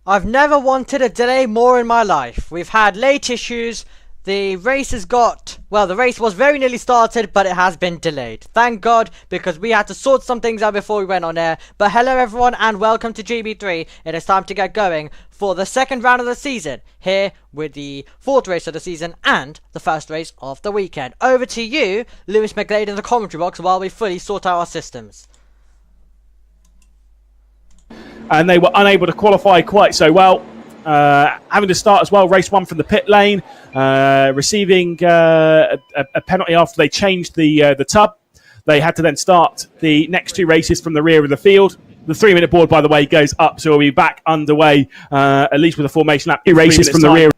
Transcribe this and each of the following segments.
I've never wanted a delay more in my life. We've had late issues. The race the race was very nearly started, but it has been delayed. Thank God, because we had to sort some things out before we went on air. But hello everyone and welcome to GB3. It is time to get going for the second round of the season, here with the fourth race of the season and the first race of the weekend. Over to you, Lewis McGlade, in the commentary box while we fully sort out our systems. And they were unable to qualify quite so well. Having to start as well, race one from the pit lane, receiving a penalty after they changed the tub. They had to then start the next two races from the rear of the field. The 3-minute board, by the way, goes up, so we'll be back underway, at least with a formation lap. Two races from the rear.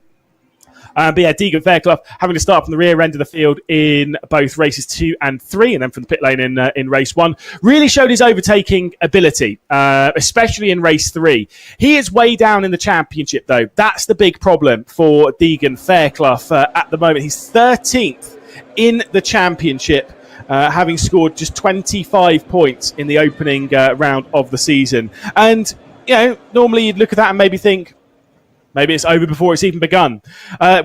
But yeah, Deegan Fairclough having to start from the rear end of the field in both races 2 and 3, and then from the pit lane in race 1. Really showed his overtaking ability, especially in race 3. He is way down in the championship, though. That's the big problem for Deegan Fairclough at the moment. He's 13th in the championship, having scored just 25 points in the opening round of the season. And, you know, normally you'd look at that and maybe think, maybe it's over before it's even begun.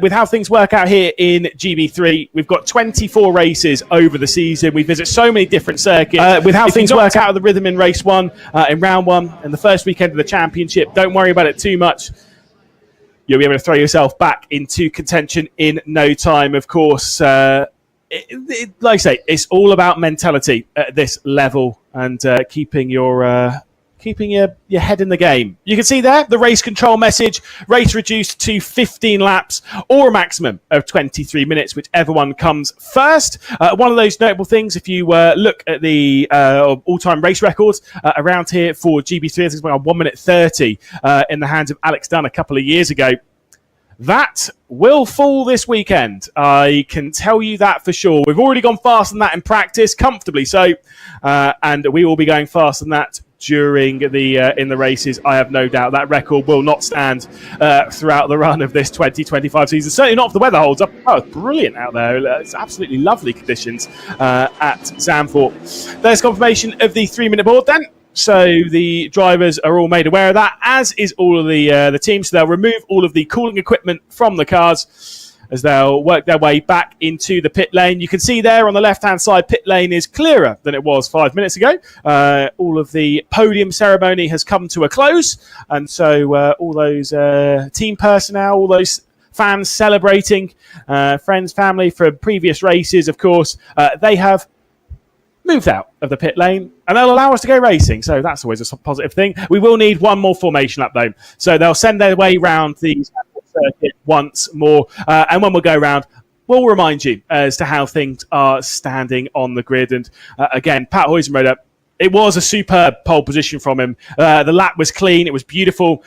With how things work out here in GB3, we've got 24 races over the season. We visit so many different circuits. With how things work out of the rhythm in race 1, in round 1, and the first weekend of the championship, don't worry about it too much. You'll be able to throw yourself back into contention in no time, of course. Like I say, it's all about mentality at this level and keeping your head in the game. You can see there the race control message: race reduced to 15 laps or a maximum of 23 minutes, whichever one comes first. One of those notable things, if you look at the all-time race records around here for GB3, I think it's about 1 minute 30 in the hands of Alex Dunn a couple of years ago. That will fall this weekend. I can tell you that for sure. We've already gone faster than that in practice, comfortably so, and we will be going faster than that during the in the races. I have no doubt that record will not stand throughout the run of this 2025 season. Certainly not if the weather holds up. Oh, it's brilliant out there. It's absolutely lovely conditions at Zandvoort. There's confirmation of the 3-minute board then. So the drivers are all made aware of that, as is all of the teams. So they'll remove all of the cooling equipment from the cars as they'll work their way back into the pit lane. You can see there on the left-hand side, pit lane is clearer than it was 5 minutes ago. All of the podium ceremony has come to a close. And so all those team personnel, all those fans celebrating, friends, family from previous races, of course, they have moved out of the pit lane and they'll allow us to go racing. So that's always a positive thing. We will need one more formation lap though. So they'll send their way round the circuit once more. And when we'll go round, we'll remind you as to how things are standing on the grid. And again, Pat Huizenroda, it was a superb pole position from him. The lap was clean. It was beautiful.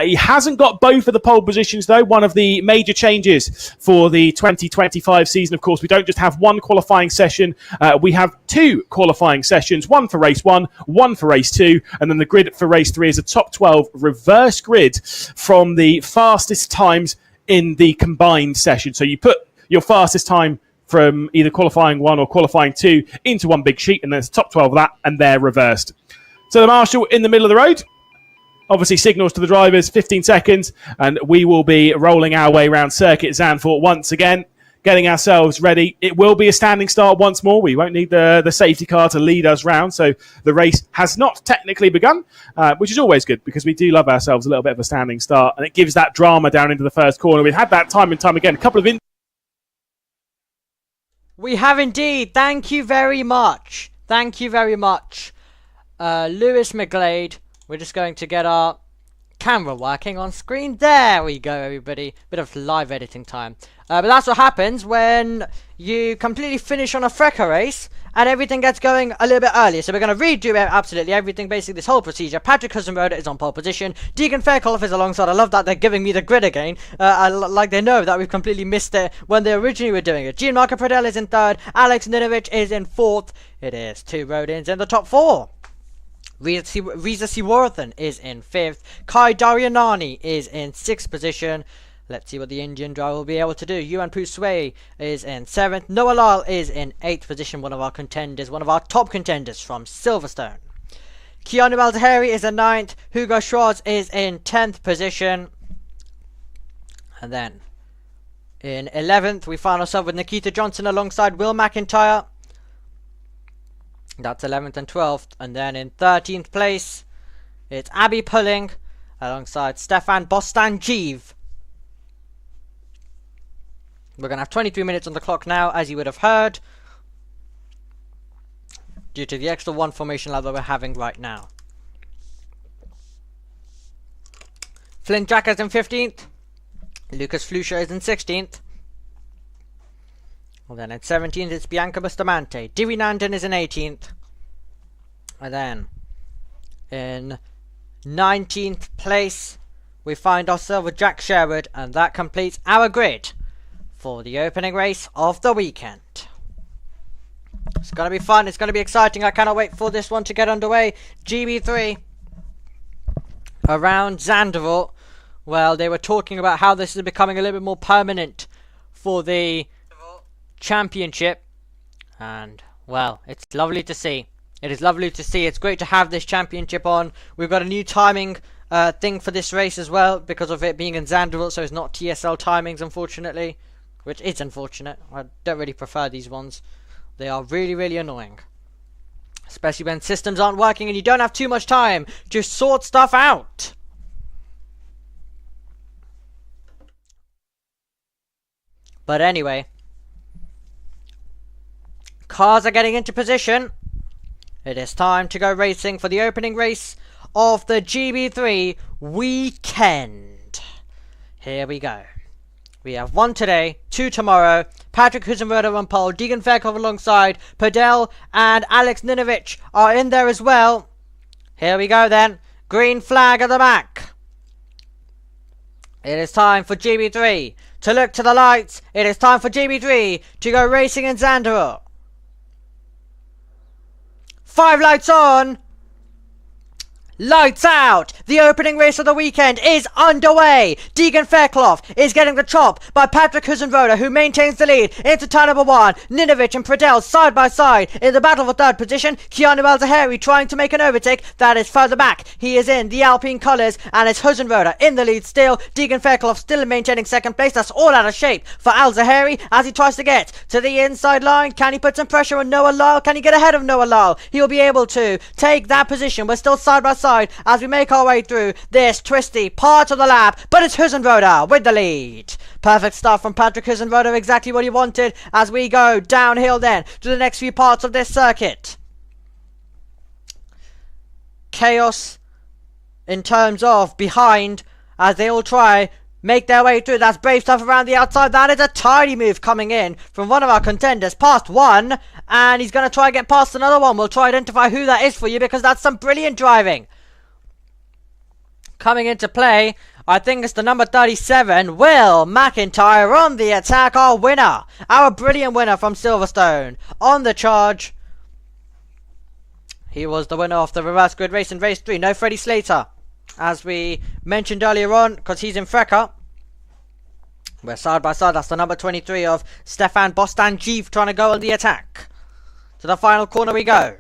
He hasn't got both of the pole positions, though. One of the major changes for the 2025 season, of course, we don't just have one qualifying session. We have 2 qualifying sessions, one for race 1, one for race 2, and then the grid for race 3 is a top 12 reverse grid from the fastest times in the combined session. So you put your fastest time from either qualifying 1 or qualifying 2 into one big sheet, and there's top 12 of that, and they're reversed. So the marshal in the middle of the road obviously signals to the drivers 15 seconds, and we will be rolling our way around Circuit Zandvoort once again, getting ourselves ready. It will be a standing start once more. We won't need the safety car to lead us round, so the race has not technically begun, which is always good because we do love ourselves a little bit of a standing start, and it gives that drama down into the first corner. We've had that time and time again. A couple of We have indeed. Thank you very much. Thank you very much, Lewis McGlade. We're just going to get our camera working on screen. There we go, everybody. Bit of live editing time. But that's what happens when you completely finish on a Freca race and everything gets going a little bit earlier. So we're going to redo absolutely everything, basically this whole procedure. Patrick Huizenroda is on pole position. Deegan Fairclough is alongside. I love that they're giving me the grid again. Like they know that we've completely missed it when they originally were doing it. Gianmarco Pradell is in 3rd. Alex Ninovic is in 4th. It is 2 road-ins in the top 4. Reza Siwarthan is in 5th. Kai Daryanani is in 6th position. Let's see what the Indian driver will be able to do. Yuan Pusue is in 7th. Noah Lal is in 8th position. One of our contenders, one of our top contenders from Silverstone. Keanu Al-Zahari is in 9th. Hugo Schwartz is in 10th position. And then in 11th, we find ourselves with Nikita Johnson alongside Will McIntyre. That's 11th and 12th. And then in 13th place, it's Abby Pulling alongside Stefan Bostanjiv. We're going to have 23 minutes on the clock now, as you would have heard, due to the extra one formation lap that we're having right now. Flynn Jack is in 15th. Lucas Flusha is in 16th. And then in 17th, it's Bianca Bustamante. Divi Nandan is in 18th. And then in 19th place, we find ourselves with Jack Sherwood, and that completes our grid for the opening race of the weekend. It's going to be fun. It's going to be exciting. I cannot wait for this one to get underway. GB3 around Zandvoort. Well, they were talking about how this is becoming a little bit more permanent for the championship. And, well, it's lovely to see. It is lovely to see. It's great to have this championship on. We've got a new timing thing for this race as well, because of it being in Zandvoort, so it's not TSL timings, unfortunately. Which is unfortunate. I don't really prefer these ones. They are really, really annoying. Especially when systems aren't working and you don't have too much time to sort stuff out. But anyway, cars are getting into position. It is time to go racing for the opening race of the GB3 weekend. Here we go. We have 1 today, 2 tomorrow. Patrick Husenroder on pole. Deegan Fairclough alongside. Padel and Alex Ninovich are in there as well. Here we go then. Green flag at the back. It is time for GB3 to look to the lights. It is time for GB3 to go racing in Zandvoort. 5 lights on. Lights out! The opening race of the weekend is underway! Deegan Fairclough is getting the chop by Patrick Husenroder, who maintains the lead into turn number 1. Ninovich and Pradel side by side in the battle for 3rd position. Keanu Al-Zahari trying to make an overtake. That is further back. He is in the Alpine colours, and it's Husenroder in the lead still. Deegan Fairclough still maintaining 2nd place. That's all out of shape for Al-Zahari as he tries to get to the inside line. Can he put some pressure on Noah Lyle? Can he get ahead of Noah Lyle? He'll be able to take that position. We're still side by side as we make our way through this twisty part of the lap, but it's Husenroder with the lead. Perfect stuff from Patrick Husenroder, exactly what he wanted as we go downhill then to the next few parts of this circuit. Chaos in terms of behind as they all try make their way through. That's brave stuff around the outside. That is a tidy move coming in from one of our contenders. Past one, and he's going to try and get past another one. We'll try to identify who that is for you, because that's some brilliant driving. Coming into play, I think it's the number 37, Will McIntyre on the attack, our winner. Our brilliant winner from Silverstone on the charge. He was the winner of the reverse grid race in race 3. No Freddie Slater, as we mentioned earlier on, because he's in Freca. We're side by side. That's the number 23 of Stefan Bostanjiv trying to go on the attack. To the final corner we go.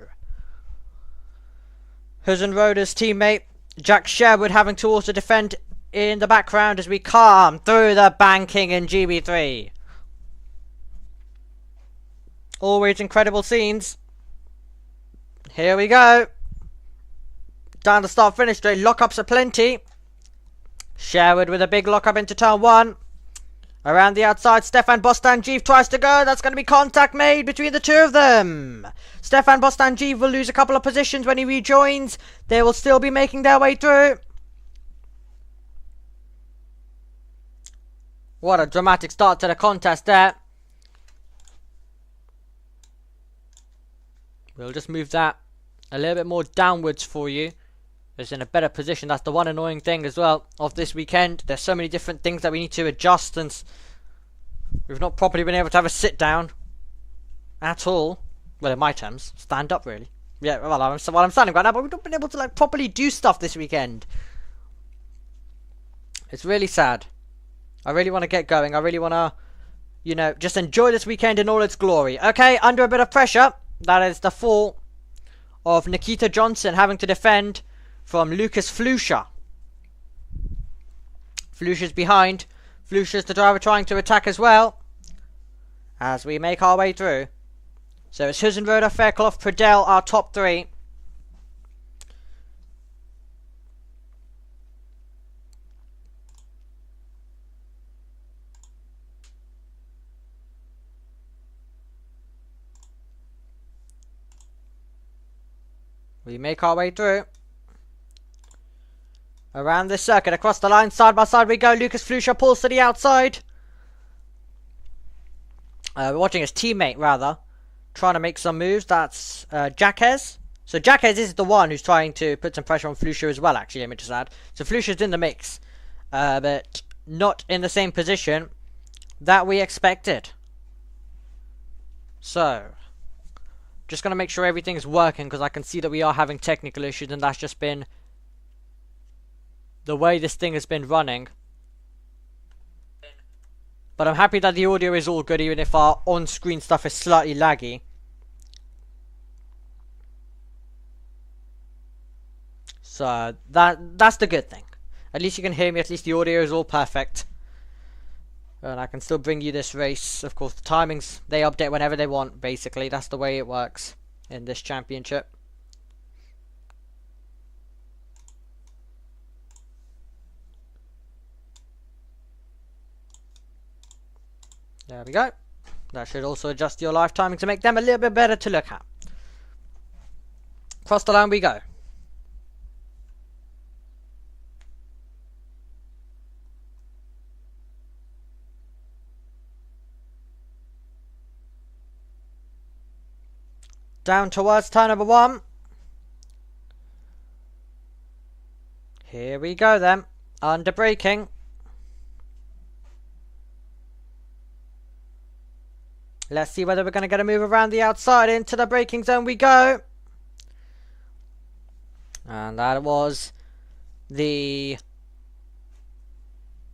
Husenroder's teammate Jack Sherwood having to also defend in the background as we calm through the banking in GB3. Always incredible scenes. Here we go. Down the start finish straight. Lockups are plenty. Sherwood with a big lockup into turn 1. Around the outside, Stefan Bostanjiv tries to go. That's going to be contact made between the two of them. Stefan Bostanjiv will lose a couple of positions when he rejoins. They will still be making their way through. What a dramatic start to the contest there. We'll just move that a little bit more downwards for you. It's in a better position. That's the one annoying thing as well of this weekend. There's so many different things that we need to adjust, and we've not properly been able to have a sit down at all. Well, in my terms, stand up really. Yeah, well, I'm standing right now, but we've not been able to properly do stuff this weekend. It's really sad. I really want to get going. I really want to, just enjoy this weekend in all its glory. Okay, under a bit of pressure. That is the fall of Nikita Johnson having to defend from Lucas Flusha. Flusha's behind. Flusha's the driver trying to attack as well, as we make our way through. So it's Husenroder, Fairclough, Pradell, our top three. We make our way through. Around this circuit, across the line, side by side we go. Lucas Flusha pulls to the outside. We're watching his teammate, rather, trying to make some moves. That's Jaquez. So Jaquez is the one who's trying to put some pressure on Flusha as well, actually, let me just add. So Flusha's in the mix, but not in the same position that we expected. So, just going to make sure everything's working, because I can see that we are having technical issues, and that's just been the way this thing has been running. But I'm happy that the audio is all good, even if our on-screen stuff is slightly laggy. So that's the good thing. At least you can hear me, at least the audio is all perfect. And I can still bring you this race. Of course, the timings, they update whenever they want, basically. That's the way it works in this championship. There we go. That should also adjust your live timing to make them a little bit better to look at. Across the line we go. Down towards turn number 1. Here we go then. Under braking. Let's see whether we're going to get a move around the outside. Into the braking zone we go. And that was the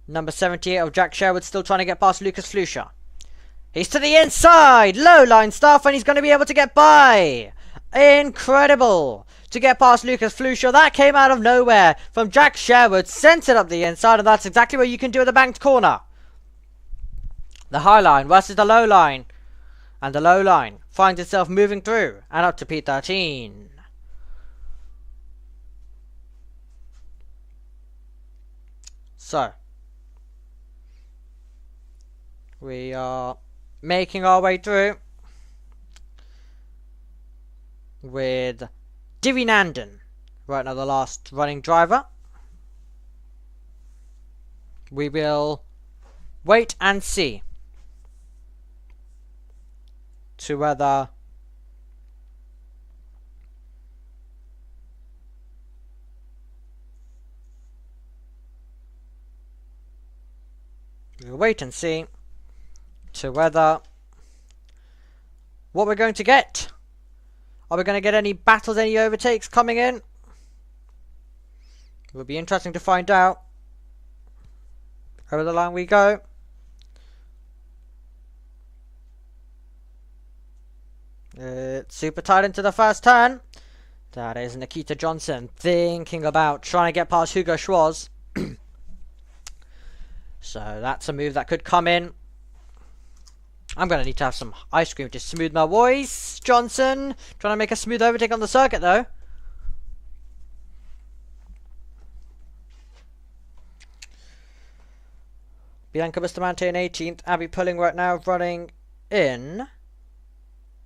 number 78 of Jack Sherwood, still trying to get past Lucas Flusha. He's to the inside! Low line stuff, and he's going to be able to get by! Incredible! To get past Lucas Flusha. That came out of nowhere from Jack Sherwood. Sent it up the inside, and that's exactly what you can do at the banked corner. The high line versus the low line. And the low line finds itself moving through and up to P13. So, we are making our way through with Divi Nandan right now, the last running driver. We will wait and see to whether we'll wait and see to whether what we're going to get. Are we going to get any battles, any overtakes coming in? It will be interesting to find out. Over the line we go. It's super tight into the first turn. That is Nikita Johnson thinking about trying to get past Hugo Schwarz. So that's a move that could come in. I'm going to need to have some ice cream to smooth my voice. Johnson trying to make a smooth overtake on the circuit though. Bianca Bustamante in 18th. Abby Pulling right now running in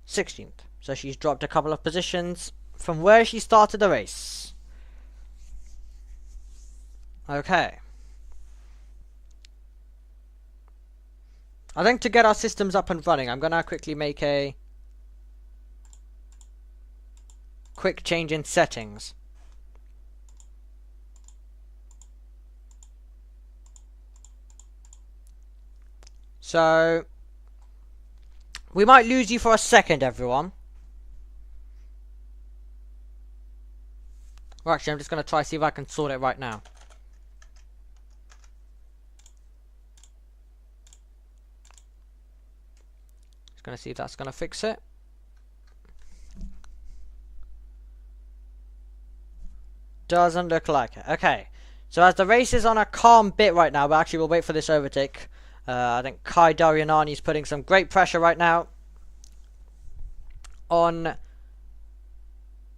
16th. So she's dropped a couple of positions from where she started the race. Okay. I think to get our systems up and running, I'm going to quickly make a quick change in settings. So, we might lose you for a second, everyone. Well, actually, I'm just going to try to see if I can sort it right now. Just going to see if that's going to fix it. Doesn't look like it. Okay. So as the race is on a calm bit right now, but actually we'll wait for this overtake. I think Kai Darianani is putting some great pressure right now on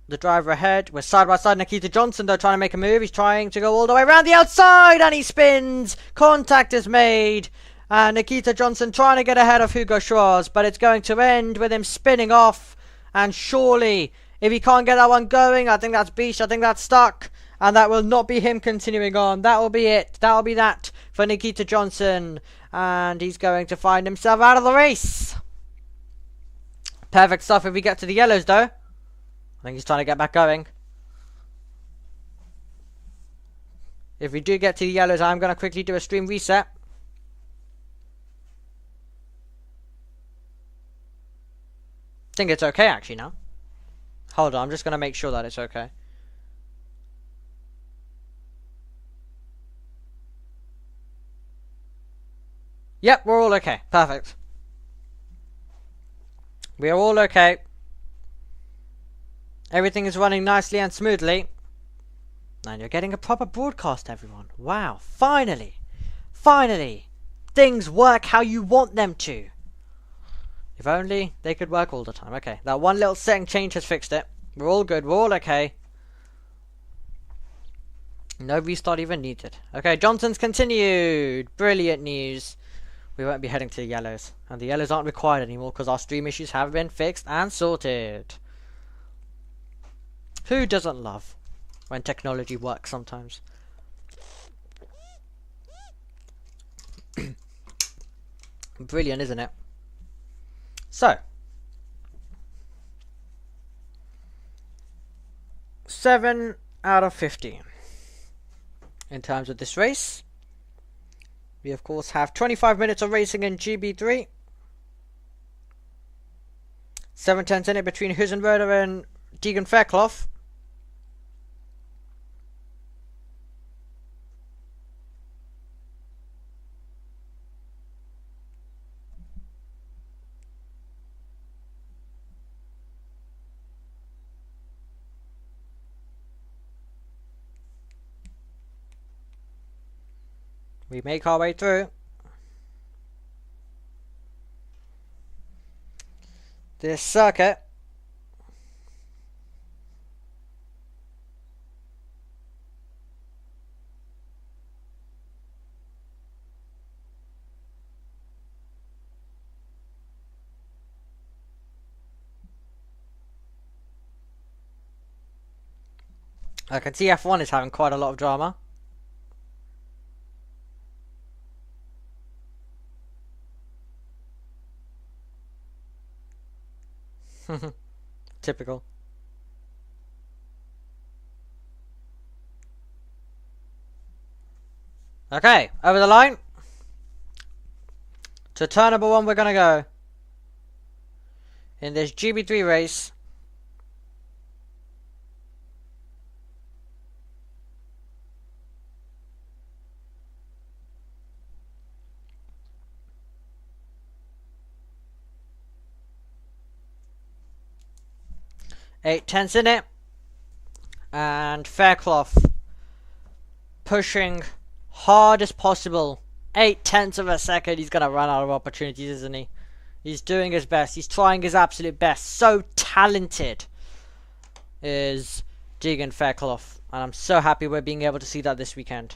the driver ahead. We're side by side. Nikita Johnson though trying to make a move. He's trying to go all the way around the outside and he spins. Contact is made. And Nikita Johnson trying to get ahead of Hugo Schwarz, but it's going to end with him spinning off. And surely, if he can't get that one going, I think that's beach. I think that's stuck. And that will not be him continuing on. That will be it. That will be that for Nikita Johnson. And he's going to find himself out of the race. Perfect stuff if we get to the yellows though. I think he's trying to get back going. If we do get to the yellows, I'm going to quickly do a stream reset. I think it's okay actually now. Hold on, I'm just going to make sure that it's okay. Yep, we're all okay. Perfect. We are all okay. Everything is running nicely and smoothly. And you're getting a proper broadcast, everyone. Wow, finally. Finally. Things work how you want them to. If only they could work all the time. Okay, that one little setting change has fixed it. We're all good. We're all okay. No restart even needed. Okay, Johnson's continued. Brilliant news. We won't be heading to the yellows. And the yellows aren't required anymore because our stream issues have been fixed and sorted. Who doesn't love when technology works sometimes? Brilliant, isn't it? So, 7 out of 15 in terms of this race. We of course have 25 minutes of racing in GB3. 7/10 in it between Huizenwerder and Deegan Fairclough. We make our way through this circuit. I can see F1 is having quite a lot of drama. Typical. Okay, over the line. To turn number 1 we're gonna go. In this GB3 race. Eight tenths in it, and Fairclough pushing hard as possible. 8/10 of a second. He's gonna run out of opportunities, isn't he? He's doing his best. He's trying his absolute best. So talented is Deegan Fairclough, and I'm so happy we're being able to see that this weekend.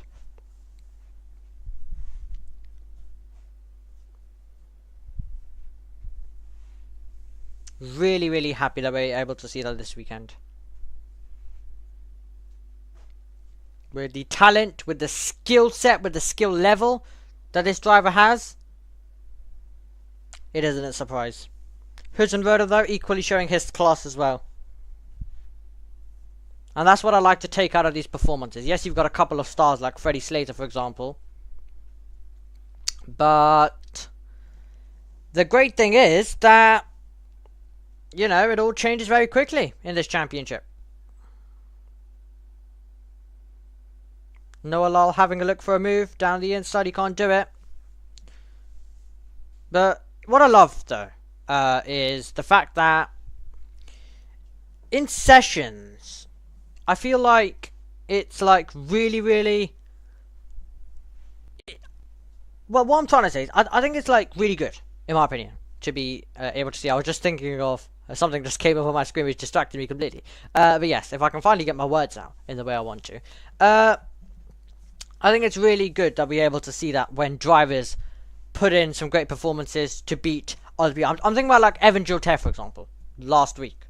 Really, really happy that we're able to see that this weekend. With the talent, with the skill set, with the skill level that this driver has, it isn't a surprise. Huizenwerder though, equally showing his class as well. And that's what I like to take out of these performances. Yes, you've got a couple of stars like Freddie Slater, for example. But the great thing is that, you know, it all changes very quickly in this championship. Noah Lal having a look for a move down the inside. He can't do it. But what I love, though, is the fact that in sessions, I feel like it's like really. Well, what I'm trying to say is, I think it's like really good, in my opinion, to be able to see. I was just thinking of something just came up on my screen which distracted me completely. But yes, if I can finally get my words out in the way I want to, I think it's really good that we're able to see that when drivers put in some great performances to beat other people. I'm thinking about like Evan Gilter, for example, last week,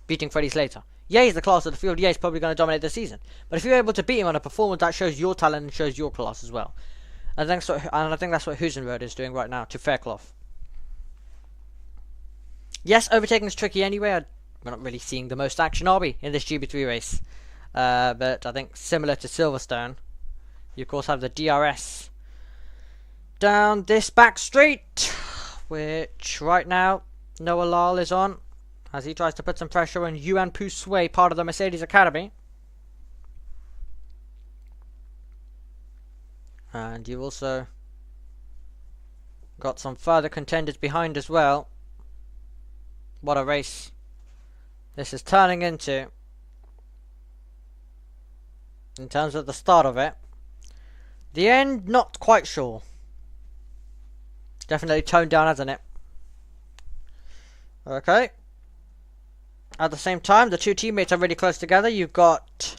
beating Freddie Slater. Yeah, he's the class of the field. Yeah, he's probably going to dominate the season. But if you're able to beat him on a performance, that shows your talent and shows your class as well. And I think that's what Huizenrode is doing right now to Fairclough. Yes, overtaking is tricky anyway. We're not really seeing the most action, are we, in this GB3 race? But I think similar to Silverstone, you of course have the DRS down this back straight, which right now Noah Lyle is on as he tries to put some pressure on Yuan Pusui, part of the Mercedes Academy. And you've also got some further contenders behind as well. What a race this is turning into in terms of the start of it. The end, not quite sure. Definitely toned down, hasn't it? Okay. At the same time, the two teammates are really close together. You've got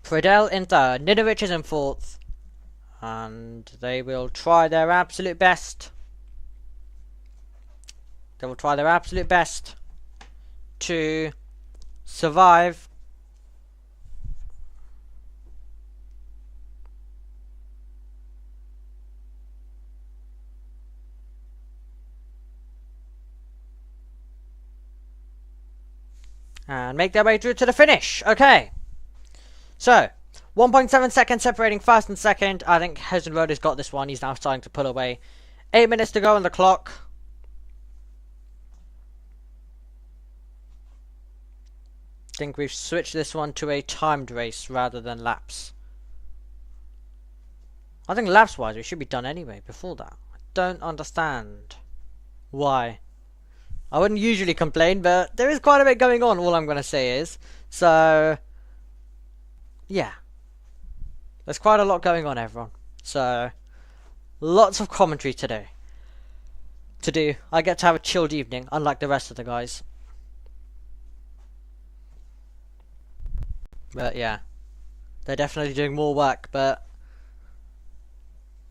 Pradell in third, Nidovich is in fourth, and they will try their absolute best. They will try their absolute best to survive. And make their way through to the finish. Okay. So, 1.7 seconds separating first and second. I think Huizenrode has got this one. He's now starting to pull away. 8 minutes to go on the clock. I think we've switched this one to a timed race rather than laps. I think laps wise we should be done anyway before that. I don't understand why. I wouldn't usually complain, but there is quite a bit going on, all I'm going to say is. So, yeah. There's quite a lot going on, everyone. So, lots of commentary today to do. I get to have a chilled evening, unlike the rest of the guys. But, yeah. They're definitely doing more work, but,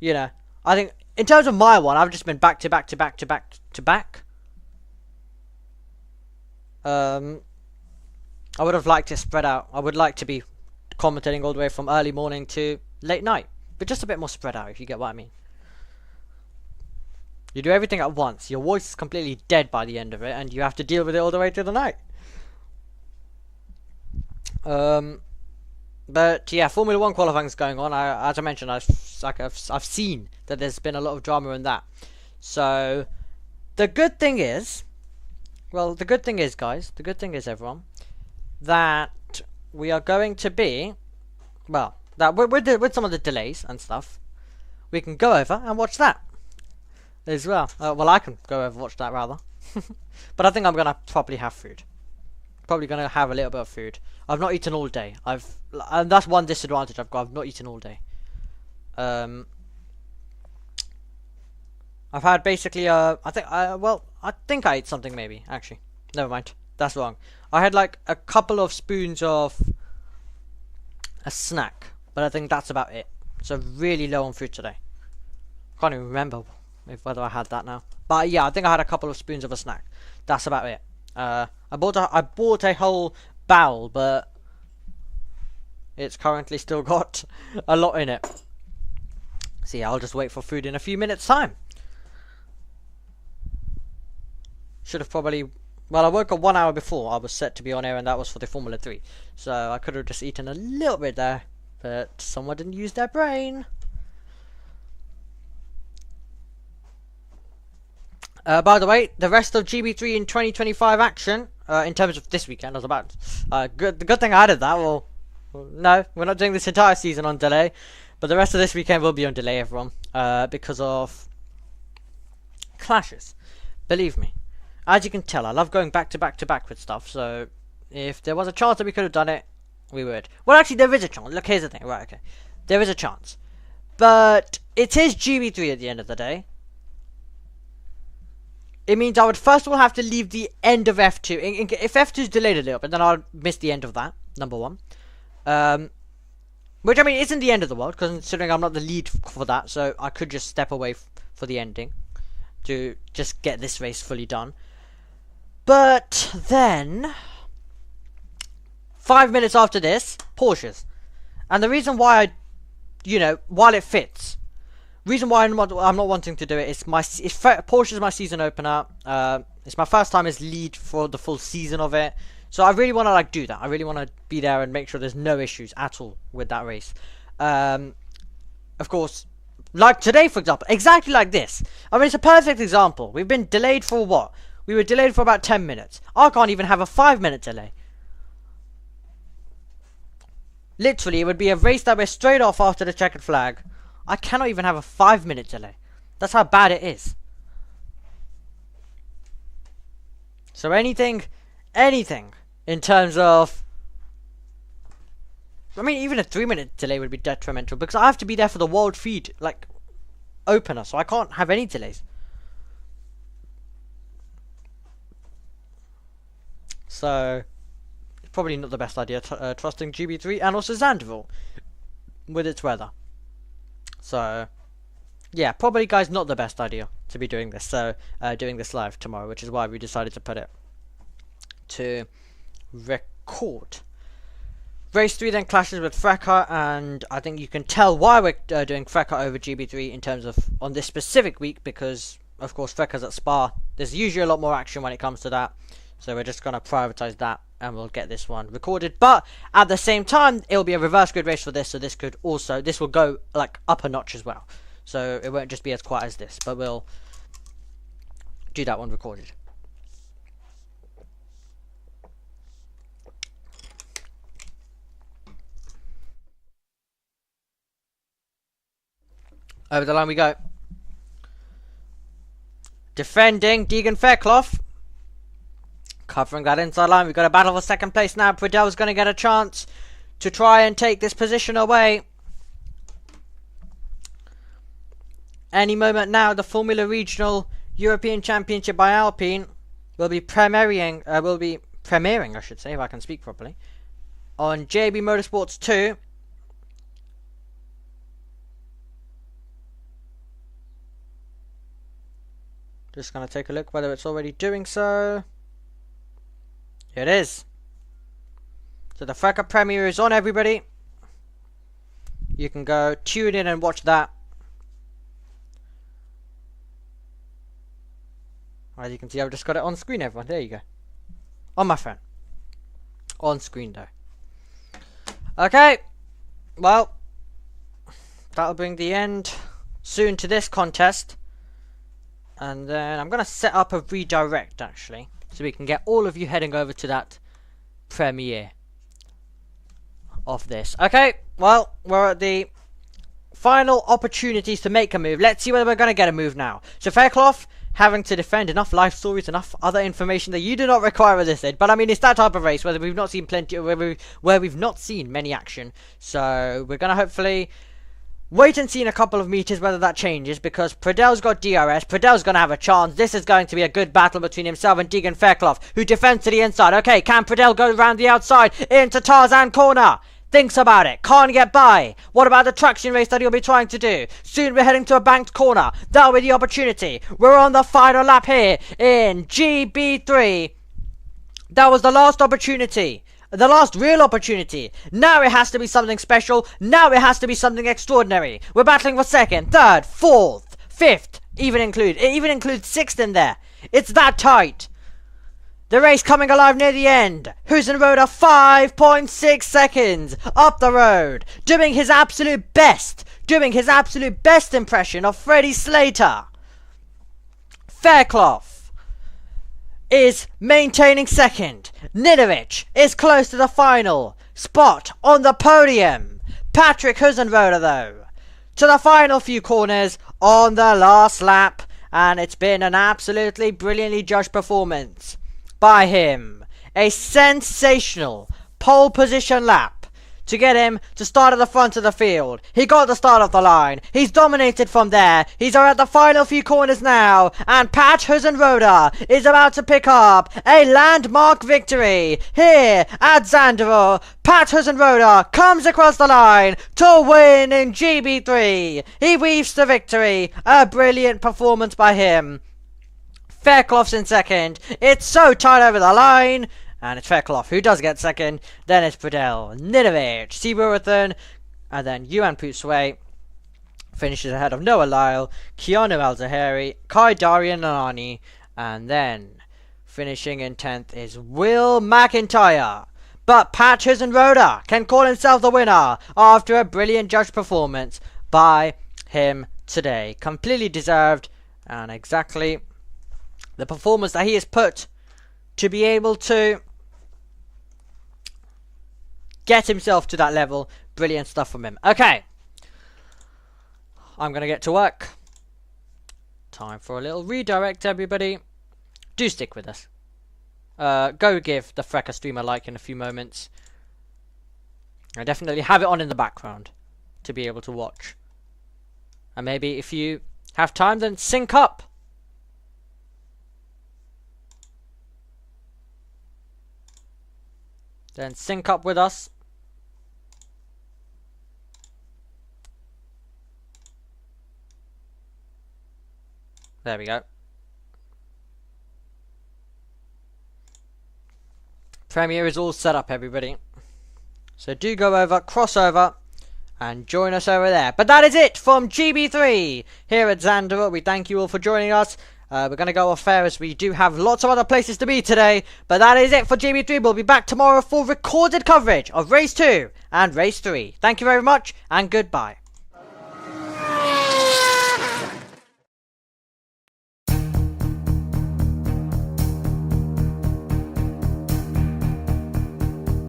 you know. I think, in terms of my one, I've just been back to back to back to back to back. I would have liked it spread out. I would like to be commentating all the way from early morning to late night, but just a bit more spread out, if you get what I mean. You do everything at once, your voice is completely dead by the end of it, and you have to deal with it all the way through the night. But yeah, Formula 1 qualifying is going on. As I mentioned, I've seen that there's been a lot of drama in that. So the good thing is, well, the good thing is, guys, the good thing is, everyone, that we are going to be, well, that with some of the delays and stuff, we can go over and watch that as well. Well, I can go over and watch that rather. But I think I'm gonna probably have food. Probably gonna have a little bit of food. I've not eaten all day. And that's one disadvantage I've got. I've not eaten all day. I've had basically I think I ate something maybe, actually. Never mind. That's wrong. I had like a couple of spoons of a snack, but I think that's about it. So really low on food today. Can't even remember whether I had that now. But yeah, I think I had a couple of spoons of a snack. That's about it. I bought a whole bowl, but it's currently still got a lot in it. So yeah, I'll just wait for food in a few minutes' time. Should have probably... Well, I woke up 1 hour before I was set to be on air, and that was for the Formula 3. So I could have just eaten a little bit there, but someone didn't use their brain. By the way, the rest of GB3 in 2025 action, in terms of this weekend, I was about... the good thing I added that, well, no, we're not doing this entire season on delay, but the rest of this weekend will be on delay, everyone, because of clashes. Believe me. As you can tell, I love going back to back to back with stuff, so if there was a chance that we could have done it, we would. Well, actually, there is a chance. Look, here's the thing. Right, okay. There is a chance. But it is GB3 at the end of the day. It means I would first of all have to leave the end of F2. If F2 is delayed a little bit, then I'll miss the end of that, number one. Which, I mean, isn't the end of the world, considering I'm not the lead for that, so I could just step away for the ending to just get this race fully done. But then, 5 minutes after this, Porsches. And the reason why I, you know, while it fits, reason why I'm not wanting to do it is Porsche is my season opener. It's my first time as lead for the full season of it, so I really want to like do that. I really want to be there and make sure there's no issues at all with that race. Of course, like today, for example, exactly like this. I mean, it's a perfect example. We've been delayed for what? We were delayed for about 10 minutes. I can't even have a 5-minute delay. Literally, it would be a race that we're straight off after the checkered flag. I cannot even have a 5-minute delay. That's how bad it is. So anything in terms of, I mean, even a 3-minute delay would be detrimental because I have to be there for the world feed, like, opener, so I can't have any delays. So, it's probably not the best idea trusting GB3 and also Zandvoort with its weather. So, yeah, probably, guys, not the best idea to be doing this. So, doing this live tomorrow, which is why we decided to put it to record. Race 3 then clashes with Freca, and I think you can tell why we're doing Freca over GB3 in terms of on this specific week, because, of course, Freca's at Spa. There's usually a lot more action when it comes to that. So we're just going to prioritize that and we'll get this one recorded. But at the same time, it'll be a reverse grid race for this. So this will go like up a notch as well. So it won't just be as quiet as this, but we'll do that one recorded. Over the line we go. Defending Deegan Fairclough. Covering that inside line. We've got a battle for second place now. Pridel's going to get a chance to try and take this position away. Any moment now, the Formula Regional European Championship by Alpine will be premiering, I should say, if I can speak properly, on JBMotorsports 2. Just going to take a look whether it's already doing so. It is. So the Freca premiere is on, everybody. You can go tune in and watch that. As you can see, I've just got it on screen, everyone. There you go. On my phone. On screen, though. Okay. Well, that'll bring the end soon to this contest. And then I'm going to set up a redirect, actually, so we can get all of you heading over to that premiere of this. Okay, well, we're at the final opportunities to make a move. Let's see whether we're going to get a move now. So Fairclough having to defend enough life stories, enough other information that you do not require at this stage. But I mean, it's that type of race where we've not seen where we've not seen many action. So we're going to hopefully wait and see in a couple of meters whether that changes, because Pridel's got DRS. Pridel's going to have a chance. This is going to be a good battle between himself and Deegan Fairclough, who defends to the inside. Okay, can Pridel go around the outside into Tarzan corner? Thinks about it. Can't get by. What about the traction race that he'll be trying to do? Soon we're heading to a banked corner. That'll be the opportunity. We're on the final lap here in GB3. That was the last opportunity. The last real opportunity. Now it has to be something special. Now it has to be something extraordinary. We're battling for second, third, fourth, fifth. It even includes sixth in there. It's that tight. The race coming alive near the end. Huizenrode 5.6 seconds up the road. Doing his absolute best. Doing his absolute best impression of Freddie Slater. Fairclough is maintaining second. Ninovic is close to the final spot on the podium. Patrick Huizenrode, though, to the final few corners on the last lap. And it's been an absolutely brilliantly judged performance by him. A sensational pole position lap to get him to start at the front of the field. He got the start of the line. He's dominated from there. He's at the final few corners now. And Pat Husenroder is about to pick up a landmark victory here at Zandvoort. Pat Husenroder comes across the line to win in GB3. He weaves the victory. A brilliant performance by him. Fairclough's in second. It's so tight over the line. And it's Fairclough who does get second. Then it's Pradel, Ninovic, Seaworthen, and then Yuan Poutsway finishes ahead of Noah Lyle, Keanu Al-Zahari, Kai Darian Nanani, and then finishing in 10th is Will McIntyre. But Pat Husenroder can call himself the winner after a brilliant judge performance by him today. Completely deserved and exactly the performance that he has put to be able to get himself to that level. Brilliant stuff from him. Okay. I'm going to get to work. Time for a little redirect, everybody. Do stick with us. Go give the Frecker stream a like in a few moments. I definitely have it on in the background to be able to watch. And maybe if you have time, then sync up. Then sync up with us. There we go. Premiere is all set up, everybody. So do go over, cross over, and join us over there. But that is it from GB3 here at Zandvoort. We thank you all for joining us. We're going to go off fair as we do have lots of other places to be today. But that is it for GB3. We'll be back tomorrow for recorded coverage of Race 2 and Race 3. Thank you very much and goodbye.